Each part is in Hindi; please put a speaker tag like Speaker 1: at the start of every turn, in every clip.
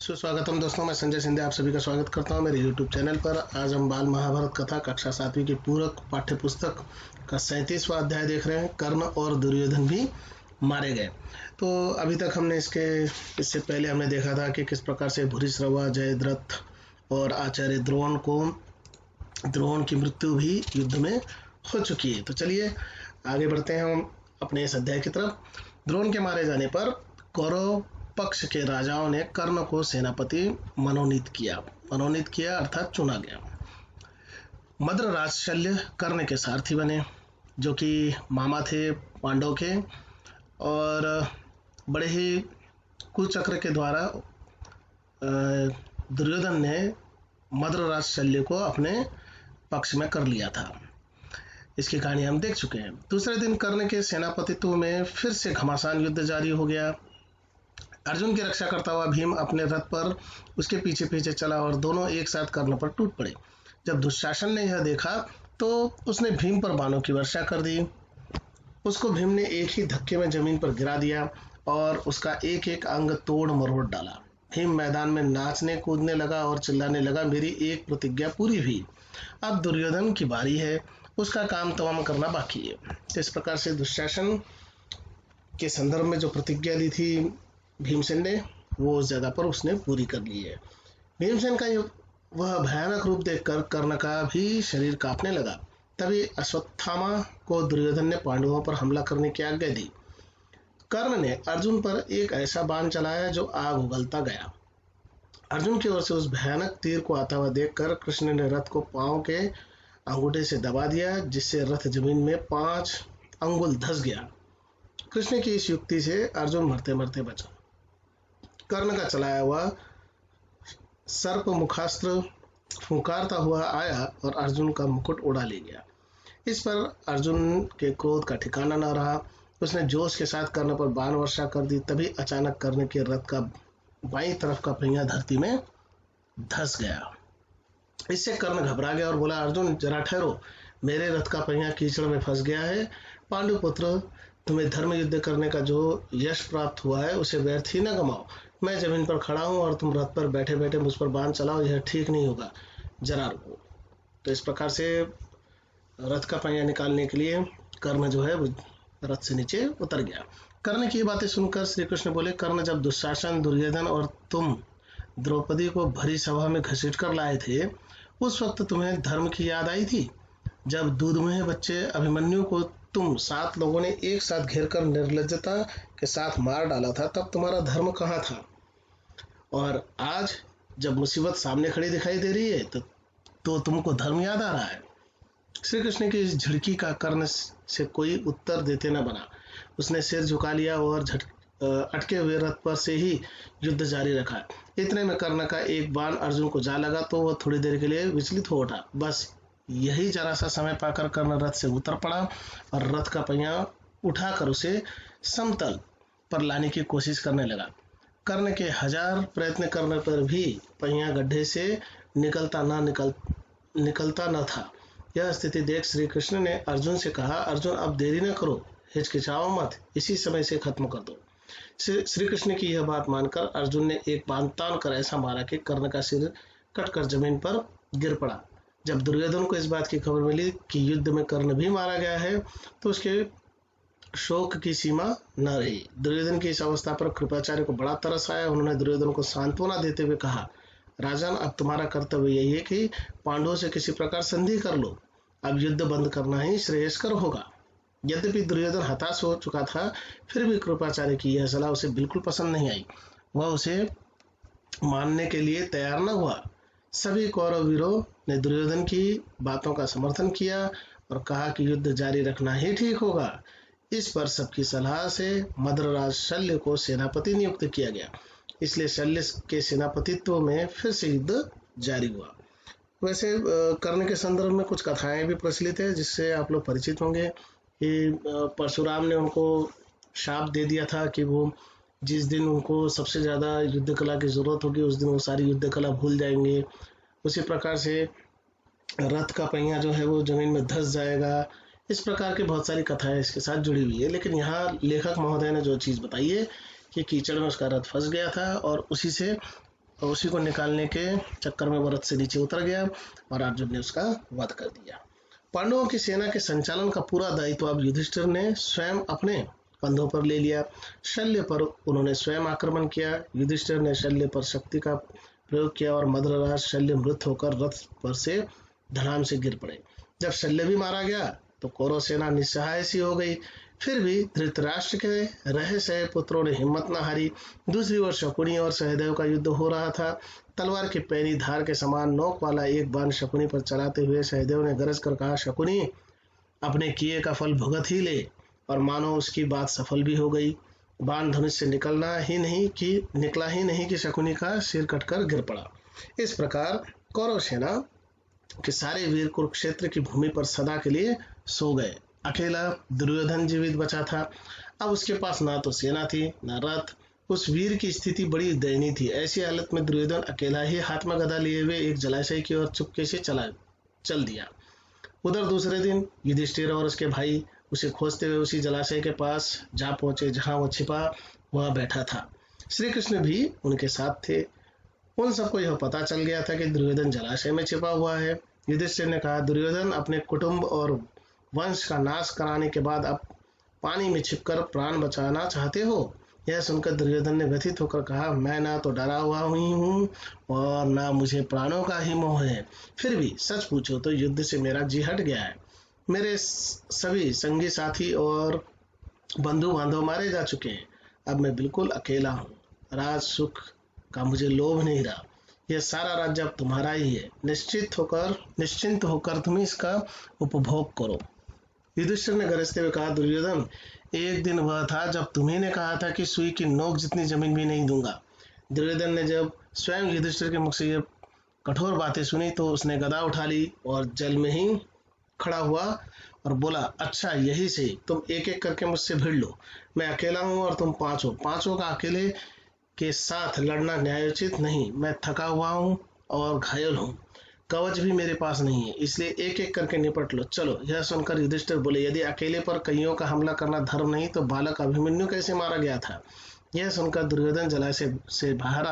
Speaker 1: सुस्वागतम दोस्तों, मैं संजय सिंधे आप सभी का स्वागत करता हूं मेरे YouTube चैनल पर। आज हम बाल महाभारत कथा कक्षा 7वीं की पूरक पाठ्य पुस्तक का 37वां अध्याय देख रहे हैं। कर्ण और दुर्योधन भी मारे गए। तो अभी तक हमने इससे पहले हमने देखा था कि किस प्रकार से भूरिश्रवा, जयद्रथ और आचार्य द्रोण की मृत्यु भी युद्ध में हो चुकी है। तो चलिए आगे बढ़ते हैं हम अपने इस अध्याय की तरफ। द्रोण के मारे जाने पर कौरव पक्ष के राजाओं ने कर्ण को सेनापति मनोनीत किया अर्थात चुना गया। मद्रराज शल्य कर्ण के सारथी बने, जो कि मामा थे पांडव के, और बड़े ही कुचक्र के द्वारा दुर्योधन ने मद्रराज शल्य को अपने पक्ष में कर लिया था। इसकी कहानी हम देख चुके हैं। दूसरे दिन कर्ण के सेनापतित्व में फिर से घमासान युद्ध जारी हो गया। अर्जुन की रक्षा करता हुआ भीम अपने रथ पर उसके पीछे पीछे चला और दोनों एक साथ कर्ण पर टूट पड़े। जब दुशासन ने यह देखा तो उसने भीम पर बाणों की वर्षा कर दी। उसको भीम ने एक ही धक्के में जमीन पर गिरा दिया और उसका एक एक अंग तोड़ मरोड़ डाला। भीम मैदान में नाचने कूदने लगा और चिल्लाने लगा, मेरी एक प्रतिज्ञा पूरी हुई, अब दुर्योधन की बारी है, उसका काम तमाम करना बाकी है। इस प्रकार से दुशासन के संदर्भ में जो प्रतिज्ञा दी थी भीमसेन ने, वो उस जगह पर उसने पूरी कर ली है। भीमसेन का वह भयानक रूप देखकर कर्ण का भी शरीर कांपने लगा। तभी अश्वत्थामा को दुर्योधन ने पांडवों पर हमला करने की आज्ञा दी। कर्ण ने अर्जुन पर एक ऐसा बाण चलाया जो आग उगलता गया। अर्जुन की ओर से उस भयानक तीर को आता हुआ देखकर कृष्ण ने रथ को पांव के अंगूठे से दबा दिया, जिससे रथ जमीन में 5 अंगुल धंस गया। कृष्ण की इस युक्ति से अर्जुन मरते मरते बचा। कर्ण का चलाया हुआ सर्प मुखास्त्र फुंकारता हुआ आया और अर्जुन का मुकुट उड़ा ले गया। इस पर अर्जुन के क्रोध का ठिकाना न रहा। उसने जोश के साथ कर्ण पर बाण वर्षा कर दी। तभी अचानक कर्ण के रथ का बाईं तरफ का पहिया धरती में धंस गया। इससे कर्ण घबरा गया और बोला, अर्जुन जरा ठहरो, मेरे रथ का पहिया कीचड़ में फंस गया है। पांडुपुत्र, तुम्हें धर्म युद्ध करने का जो यश प्राप्त हुआ है उसे व्यर्थ ही न गमाओ। मैं जमीन पर खड़ा हूं और तुम रथ पर बैठे बैठे मुझ पर बाण चलाओ, यह ठीक नहीं होगा, जरा रुको। तो इस प्रकार से रथ का पहिया निकालने के लिए कर्ण जो है रथ से नीचे उतर गया। कर्ण की ये बातें सुनकर श्री कृष्ण बोले, कर्ण, जब दुशासन, दुर्योधन और तुम द्रौपदी को भरी सभा में घसीट कर लाए थे, उस वक्त तुम्हें धर्म की याद आई थी? जब दूधमुहे बच्चे अभिमन्यु को तुम 7 लोगों ने एक साथ घेर कर निर्लज्जता के साथ मार डाला था, तब तुम्हारा धर्म कहाँ था? और आज जब मुसीबत सामने खड़ी दिखाई दे रही है तो तुमको धर्म याद आ रहा है? श्री कृष्ण की इस झिड़की का कर्ण से कोई उत्तर देते न बना। उसने सिर झुका लिया और अटके हुए रथ पर से ही युद्ध जारी रखा। इतने में कर्ण का एक बाण अर्जुन को जा लगा तो वह थोड़ी देर के लिए विचलित हो उठा। बस यही जरा सा समय पाकर कर्ण रथ से उतर पड़ा और रथ का पहिया उठाकर उसे समतल पर लाने की कोशिश करने लगा। कर्ण के 1000 प्रयत्न करने पर भी पहिया गड्ढे से निकलता न था। यह स्थिति देख श्री कृष्ण ने अर्जुन से कहा, अर्जुन, अब देरी न करो, हिचकिचाओ मत, इसी समय से खत्म कर दो। श्री कृष्ण की यह बात मानकर अर्जुन ने एक बाण तान कर ऐसा मारा कि कर्ण का सिर कटकर जमीन पर गिर पड़ा। जब दुर्योधन को इस बात की खबर मिली कि युद्ध में कर्ण भी मारा गया है, तो उसके शोक की सीमा न रही। दुर्योधन की इस अवस्था पर कृपाचार्य को बड़ा तरस आया। उन्होंने दुर्योधन को सांत्वना देते हुए कहा, राजन, अब तुम्हारा कर्तव्य यही है कि पांडवों से किसी प्रकार संधि कर लो। अब युद्ध बंद करना ही श्रेयस्कर होगा। यद्यपि दुर्योधन हताश हो चुका था, फिर भी कृपाचार्य की यह सलाह उसे बिल्कुल पसंद नहीं आई। वह उसे मानने के लिए तैयार न हुआ। सभी कौरव वीरों ने दुर्योधन की बातों का समर्थन किया और कहा कि युद्ध जारी रखना ही ठीक होगा। इस पर सबकी सलाह से मद्रराज शल्य को सेनापति नियुक्त किया गया। इसलिए शल्य के सेनापतित्व में फिर से युद्ध जारी हुआ। वैसे कर्ण के संदर्भ में कुछ कथाएं भी प्रचलित है, जिससे आप लोग परिचित होंगे कि परशुराम ने उनको शाप दे दिया था कि वो जिस दिन उनको सबसे ज़्यादा युद्ध कला की ज़रूरत होगी, उस दिन वो सारी युद्ध कला भूल जाएंगे। उसी प्रकार से रथ का पहिया जो है वो जमीन में धंस जाएगा। इस प्रकार की बहुत सारी कथाएं इसके साथ जुड़ी हुई है। लेकिन यहाँ लेखक महोदय ने जो चीज़ बताई है कि कीचड़ में उसका रथ फंस गया था और उसी से और उसी को निकालने के चक्कर में वो रथ से नीचे उतर गया और अर्जुन ने उसका वध कर दिया। पांडवों की सेना के संचालन का पूरा दायित्व अब युधिष्ठिर ने स्वयं अपने कंधों पर ले लिया। शल्य पर उन्होंने स्वयं आक्रमण किया। युधिष्ठिर ने शल्य पर शक्ति का प्रयोग किया और मद्रराज शल्य मृत होकर रथ पर से धड़ाम से गिर पड़े। जब शल्य भी मारा गया तो कौरव सेना निस्सहाय सी हो गई। फिर भी धृतराष्ट्र के रहे सहे पुत्रों ने हिम्मत न हारी। दूसरी ओर शकुनी और सहदेव का युद्ध हो रहा था। तलवार की पैनी धार के समान नोक वाला एक बाण शकुनी पर चलाते हुए सहदेव ने गरज कर कहा, शकुनी अपने किए का फल भुगत ही ले। और मानो उसकी बात सफल भी हो गई। बाण धनुष से निकला ही नहीं कि शकुनी का सिर कटकर गिर पड़ा। इस प्रकार कौरव सेना के सारे वीर कुरुक्षेत्र की भूमि पर सदा के लिए सो गए। अकेला दुर्योधन जीवित बचा था। अब उसके पास ना तो सेना थी ना रथ। उस वीर की स्थिति बड़ी दयनीय थी। ऐसी हालत में दुर्योधन अकेला ही हाथ में गदा लिए हुए एक जलाशय की ओर चुपके से चल दिया। उधर दूसरे दिन युधिष्ठिर और उसके भाई उसे खोजते हुए उसी जलाशय के पास जा पहुंचे जहां वो छिपा हुआ बैठा था। श्री कृष्ण भी उनके साथ थे। उन सबको यह पता चल गया था कि दुर्योधन जलाशय में छिपा हुआ है। युधिष्ठिर ने कहा, दुर्योधन अपने कुटुंब और वंश का नाश कराने के बाद अब पानी में छिपकर प्राण बचाना चाहते हो? यह सुनकर दुर्योधन ने व्यथित होकर कहा, मैं ना तो डरा हुआ हुई हूँ और ना मुझे प्राणों का ही मोह है। फिर भी सच पूछो तो युद्ध से मेरा जी हट गया है। मेरे सभी संगी साथी और बंधु बांधव मारे जा चुके हैं। अब मैं बिल्कुल अकेला हूँ। राज सुख का मुझे लोभ नहीं रहा। यह सारा राज्य अब तुम्हारा ही है। निश्चिंत होकर तुम इसका उपभोग करो। युधिष्ठिर ने गरजते हुए कहा, दुर्योधन एक दिन वह था जब तुम्ही ने कहा था कि सुई की नोक जितनी जमीन भी नहीं दूंगा। दुर्योधन ने जब स्वयं युधिष्ठिर के मुख से ये कठोर बातें सुनी तो उसने गदा उठा ली और जल में ही खड़ा हुआ और बोला, अच्छा यही सही, तुम एक एक करके मुझसे भिड़ लो। मैं अकेला हूं और तुम पांचों का अकेले के साथ लड़ना न्यायोचित नहीं। मैं थका हुआ हूँ और घायल हूँ। कवच भी मेरे पास नहीं है, इसलिए एक एक करके निपट लो। चलो। यह सुनकर युधिष्ठिर बोले, यदि अकेले पर कईयों का हमला करना धर्म नहीं तो बालक अभिमन्यु कैसे मारा गया था? यह सुनकर दुर्योधन जलाशय से बाहर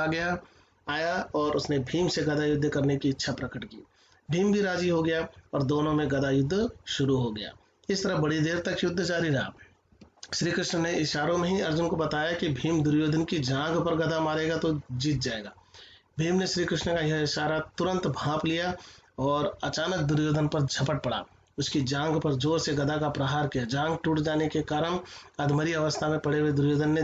Speaker 1: आया और उसने भीम से गदा युद्ध करने की इच्छा प्रकट की। भीम भी राजी हो गया और दोनों में गदा युद्ध शुरू हो गया। इस तरह बड़ी देर तक युद्ध जारी रहा। श्री कृष्ण ने इशारों में ही अर्जुन को बताया कि भीम दुर्योधन की जांघ पर गदा मारेगा तो जीत जाएगा। भीम ने श्री कृष्ण का यह इशारा तुरंत भांप लिया और अचानक दुर्योधन पर झपट पड़ा। उसकी जांघ पर जोर से गदा का प्रहार किया। जांघ टूट जाने के कारण अधमरी अवस्था में पड़े हुए दुर्योधन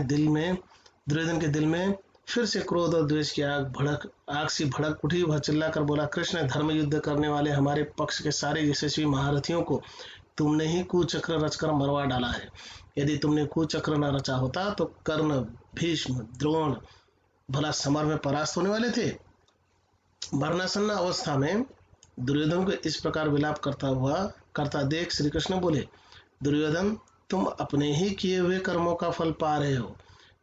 Speaker 1: के दिल में फिर से क्रोध और द्वेष की आग सी भड़क उठी। वह चिल्लाकर बोला, कृष्ण, धर्म युद्ध करने वाले हमारे पक्ष के सारे यशस्वी महारथियों को तुमने ही कुचक्र रचकर मरवा डाला है। यदि तुमने कुचक्र न रचा होता तो कर्ण, भीष्म, द्रोण भला समर में परास्त होने वाले थे? मरणासन्न अवस्था में दुर्योधन को इस प्रकार विलाप करता देख श्री कृष्ण बोले, दुर्योधन, तुम अपने ही किए हुए कर्मों का फल पा रहे हो।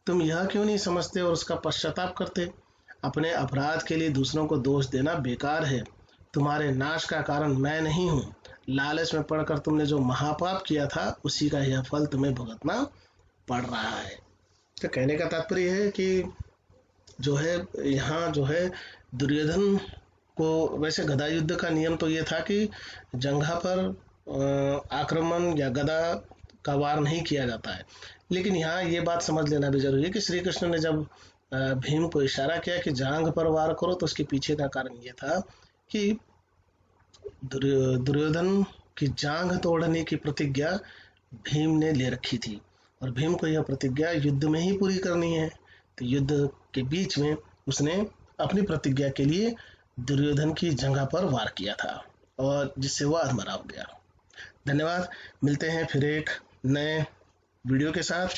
Speaker 1: तुम यह क्यों नहीं समझते और उसका पश्चाताप करते? अपने अपराध के लिए दूसरों को दोष देना बेकार है। तुम्हारे नाश का कारण मैं नहीं हूँ। लालच में पड़कर तुमने जो महापाप किया था उसी का यह फल तुम्हें भुगतना पड़ रहा है। तो कहने का तात्पर्य है कि जो है यहाँ जो है दुर्योधन को, वैसे गदा युद्ध का नियम तो ये था कि जंघा पर आक्रमण या गदा का वार नहीं किया जाता है। लेकिन यहाँ ये बात समझ लेना भी जरूरी है कि श्री कृष्ण ने जब भीम को इशारा किया कि जांघ पर वार करो तो उसके पीछे का कारण ये था कि दुर्योधन की जांघ तोड़ने की प्रतिज्ञा भीम ने ले रखी थी और भीम को यह प्रतिज्ञा युद्ध में ही पूरी करनी है। तो युद्ध के बीच में उसने अपनी प्रतिज्ञा के लिए दुर्योधन की जंघा पर वार किया था और जिससे वह अधमरा हो गया। धन्यवाद। मिलते हैं फिर एक नए वीडियो के साथ।